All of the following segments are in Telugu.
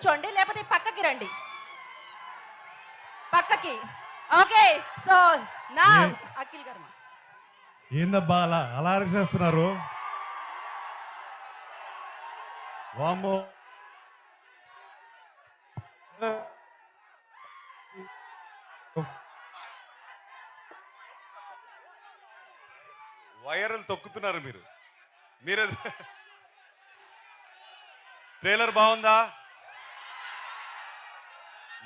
కూర్చోండి, లేకపోతే పక్కకి రండి, పక్కకి. ఓకే, సో నా అఖిల్ గారు ఏందబ్బా అలా అలా అరిచేస్తున్నారు? వామ్మో, వైరల్ తొక్కుతున్నారు మీరు. మీరు ట్రైలర్ బాగుందా?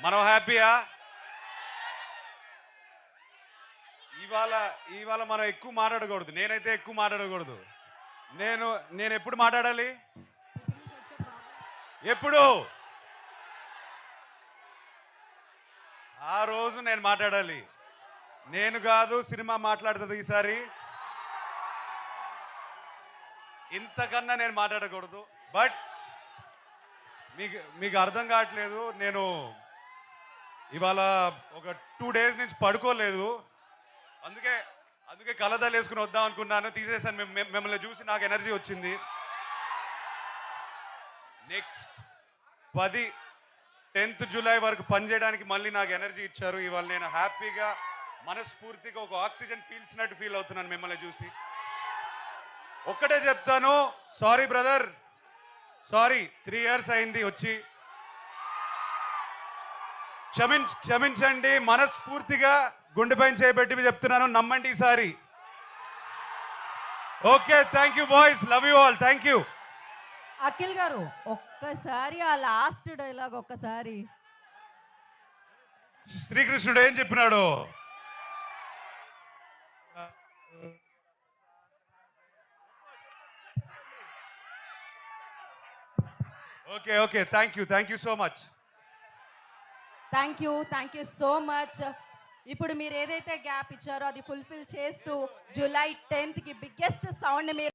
మనం హ్యాపీయా? ఇవాళ ఇవాళ మనం ఎక్కువ మాట్లాడకూడదు. నేనైతే ఎక్కువ మాట్లాడకూడదు. నేను ఎప్పుడు మాట్లాడాలి? ఎప్పుడు? ఆ రోజు నేను మాట్లాడాలి. నేను కాదు, సినిమా మాట్లాడుతుంది ఈసారి. ఇంతకన్నా నేను మాట్లాడకూడదు. బట్ మీకు అర్థం కావట్లేదు. నేను ఇవాళ ఒక 2 days నుంచి పడుకోలేదు. అందుకే కలదాలు వేసుకుని వద్దాం అనుకున్నాను. తీసేసాను. మిమ్మల్ని చూసి నాకు ఎనర్జీ వచ్చింది. నెక్స్ట్ 10th July వరకు పనిచేయడానికి మళ్ళీ నాకు ఎనర్జీ ఇచ్చారు. ఇవాళ నేను హ్యాపీగా మనస్ఫూర్తిగా ఒక ఆక్సిజన్ పీల్చినట్టు ఫీల్ అవుతున్నాను మిమ్మల్ని చూసి. ఒక్కటే చెప్తాను, సారీ బ్రదర్, సారీ. 3 years అయింది వచ్చి. క్షమించండి. మనస్ఫూర్తిగా గుండెపైన చేయబెట్టి చెప్తున్నాను, నమ్మండి ఈసారి. Okay, thank you boys, love you all, thank you. Akhil గారు ఒక్కసారి ఆ లాస్ట్ డైలాగ్ ఒక్కసారి. శ్రీకృష్ణుడు ఏం చెప్పినాడు? Okay, thank you so much. Thank you so much. ఇప్పుడు మీరు ఏదైతే గ్యాప్ ఇచ్చారో అది ఫుల్ఫిల్ చేస్తూ July 10th బిగ్గెస్ట్ సౌండ్ మీరు